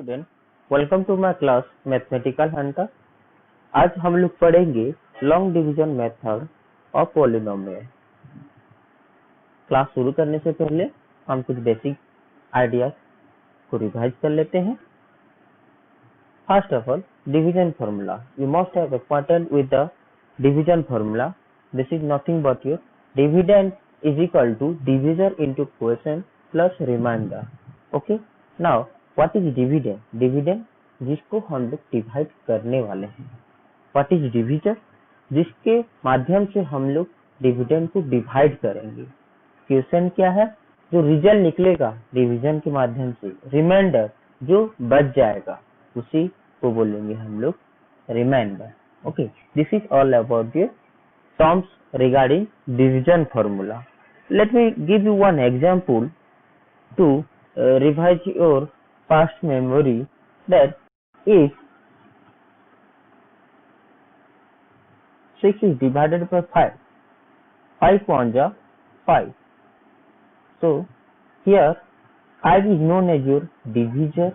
Student, welcome to my class mathematical hunter. आज हम लोग पढ़ेंगे long division method of polynomial. Class शुरू करने से पहले हम कुछ बेसिक आइडियाज को रिवाइज कर लेते हैं। First of all, division formula. You must have acquainted with the division formula. This is nothing but your dividend is equal to divisor into quotient plus remainder. Okay, now what is dividend? Dividend जिसको हम लोग divide करने वाले हैं। What is divisor? जिसके माध्यम से हम लोग डिविडेंड को डिवाइड करेंगे। क्वेश्चन क्या है? जो रिजल्ट निकलेगा डिवीजन के माध्यम से, रिमाइंडर जो बच जाएगा उसी को बोलेंगे हम लोग reminder. Okay, this is all about your terms regarding division formula. Let me give you one example to revise your past memory, that if 6 is divided by 5, 5 ones are 5. So here 5 is known as your divisor,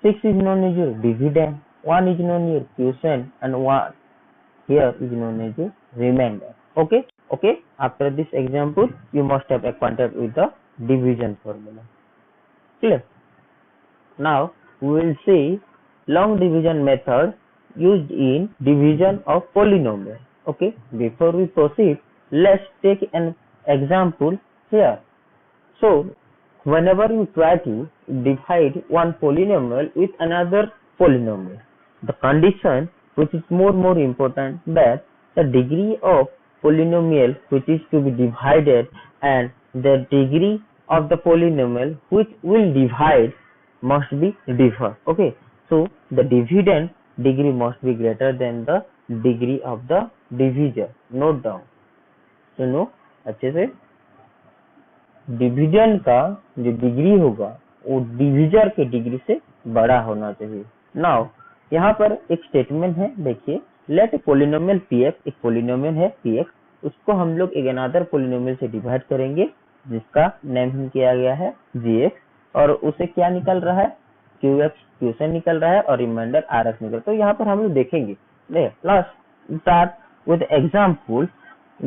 6 is known as your dividend, 1 is known as your quotient, and 1 here is known as your remainder. Okay, after this example you must have acquainted with the division formula. Clear? Now we will see long division method used in division of polynomial. Okay, before we proceed, let's take an example here. So whenever you try to divide one polynomial with another polynomial, the condition which is more important, that the degree of polynomial which is to be divided and the degree of the polynomial which will divide must be differ. Okay, so the dividend degree must be greater than the degree of the divisor. Note down, सुनो अच्छे से। Division का जो degree होगा वो divisor के degree से बड़ा होना चाहिए। नाउ यहाँ पर एक स्टेटमेंट है, देखिए, लेट पोलिनोमियल px, एक पोलिनोमियल है px, उसको हम लोग एक अनदर पोलिनोमियल से डिवाइड करेंगे जिसका नेम किया गया है gx, और उसे क्या निकल रहा है? क्वेश्चन निकल रहा है और रिमाइंडर rx निकल। तो यहाँ पर हम लोग देखेंगे, let's start with example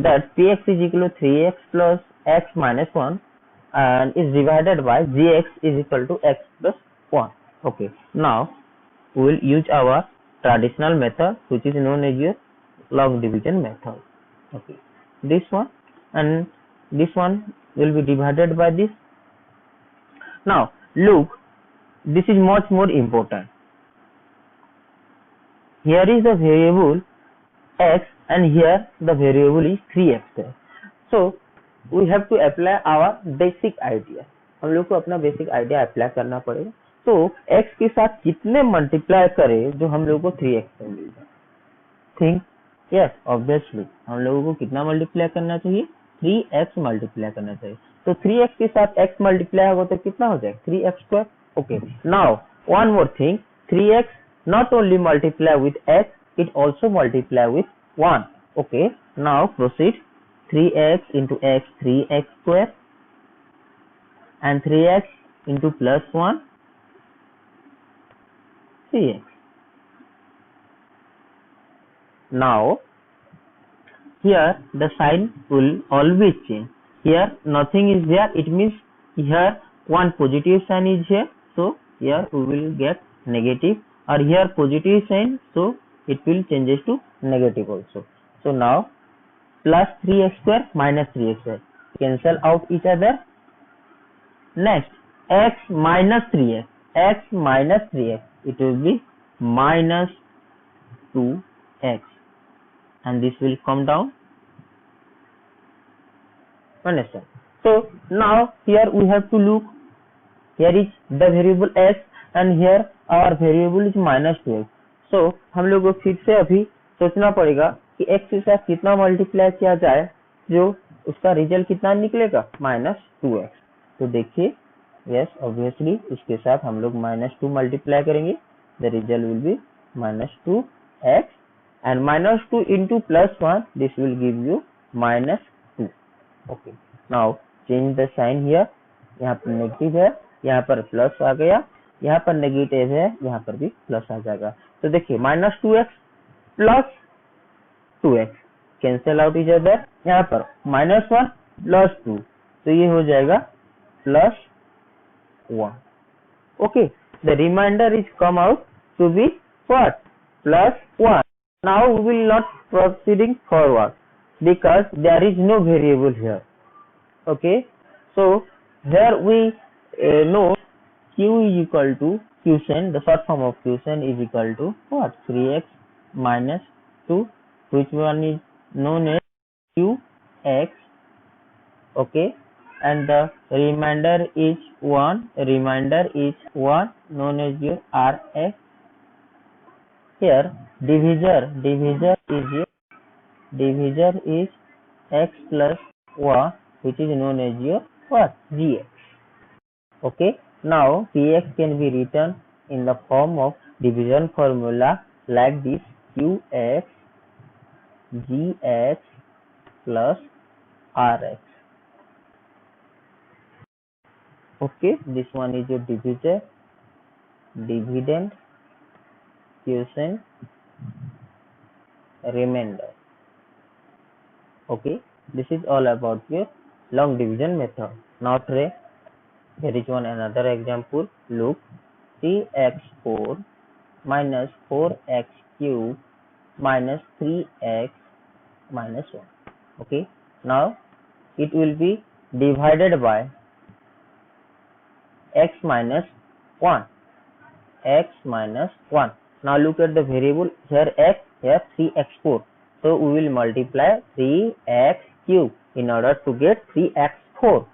that px is equal to 3x plus x minus 1 and is divided by gx is equal to x plus 1. Okay, now we will use our traditional method which is known as your log division method. Okay, this one and this one will be divided by this. Now look, this is much more important. Here is the variable x and here the variable is 3x. So we have to apply our basic idea. हम लोग को अपना basic idea apply करना पड़ेगा। तो x के साथ कितने मल्टीप्लाई करें जो हम लोग को 3x से मिल जाए? थिंक, यस, ऑब्वियसली हम लोगों को कितना मल्टीप्लाई करना चाहिए? 3x मल्टीप्लाई करना चाहिए। तो 3x के साथ x मल्टीप्लाई होगा तो कितना हो जाएगा? 3x²। Okay, now one more thing, 3x not only multiply with x, it also multiply with 1. Okay, now proceed. 3x into x, 3x² and 3x into plus 1, 3x. Now here the sign will always change. Here nothing is there, it means here one positive sign is here, so here we will get negative, or here positive sign, so it will changes to negative also. So now plus 3x² minus 3x² cancel out each other. Next, x minus 3x, it will be minus 2x, and this will come down. Understand? So now here we have to look, here is the variable x and here our variable is minus 2x. So हम लोग को फिर से अभी सोचना पड़ेगा कि x के साथ कितना मल्टीप्लाई किया जाए जो उसका रिजल्ट कितना निकलेगा? minus 2x. तो देखिए, यस, ऑब्वियसली इसके साथ हम लोग -2 मल्टीप्लाई करेंगे, the result will be -2x, and -2 into +1, this will give you -2. Okay, now change the sign here. यहाँ पर नेगेटिव है, यहाँ पर प्लस आ गया, यहाँ पर नेगेटिव है, यहाँ पर भी प्लस आ जाएगा। तो देखिए -2x plus 2x cancel out is other, यहाँ पर -1 प्लस 2, तो ये हो जाएगा +1। Okay, the reminder is come out to be what? +1। Now we will not proceeding forward because there is no variable here. Okay, so here we know q is equal to quotient, the short form of quotient is equal to what? 3x minus 2, which one is known as qx. Okay, and the remainder is 1, known as your rx. Here divisor is x plus y, which is known as your what? Gx. Okay, now Px can be written in the form of division formula like this: Qx Gx plus Rx. Okay, this one is your divisor, dividend, quotient, remainder. Okay, this is all about your long division method. Now try, here is one another example. Look, 3x4 minus 4x cube minus 3x minus 1. Okay, now it will be divided by x minus 1. Now look at the variable, here x, here 3x4. So we will multiply 3x cube in order to get 3x4.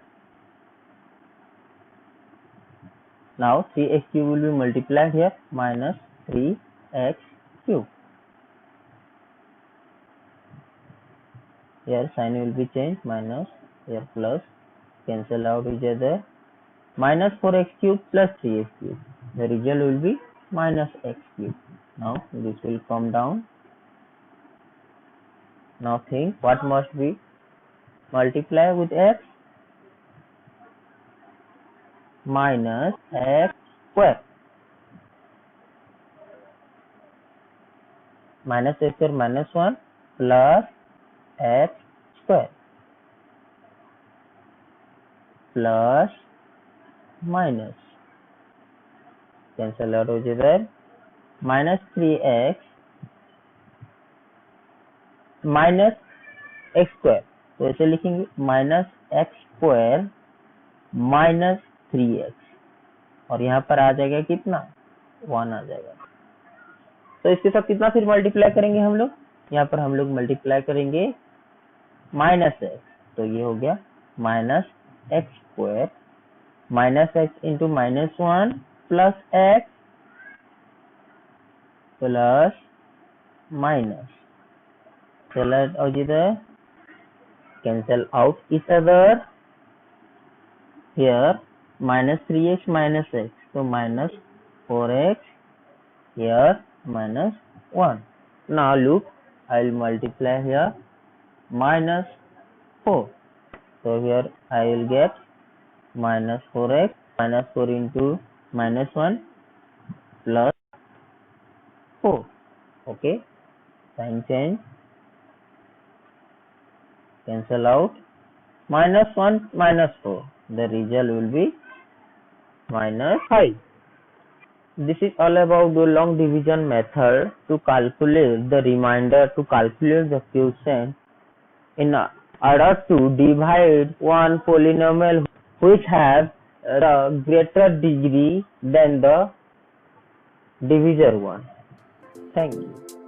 Now 3x cube will be multiplied here, minus 3x cube. Here sign will be changed, minus, here plus, cancel out each other. Minus 4x cube plus 3x cube. The result will be minus x cube. Now this will come down. Now think what must be multiply with x? Minus x square. Minus x square minus 1 plus x square plus minus, cancel out हो जाएगा, minus 3x minus x square, तो ऐसे लिखेंगे minus x square minus 3x, और यहाँ पर आ जाएगा कितना? 1 आ जाएगा। तो इसके साथ कितना फिर मल्टीप्लाई करेंगे हम लोग? यहाँ पर हम लोग मल्टीप्लाई करेंगे माइनस एक्स, तो ये हो गया minus x square minus x into -1 plus x plus minus, चलो जिधर cancel out each other. Here minus 3x minus x, so minus 4x, here minus 1. Now look, I will multiply here minus 4. So here I will get minus 4x, minus 4 into minus 1 plus 4. Okay, sign change, cancel out, minus 1 minus 4. The result will be minus 5. This is all about the long division method to calculate the remainder, to calculate the quotient in order to divide one polynomial which has the greater degree than the divisor one. Thank you.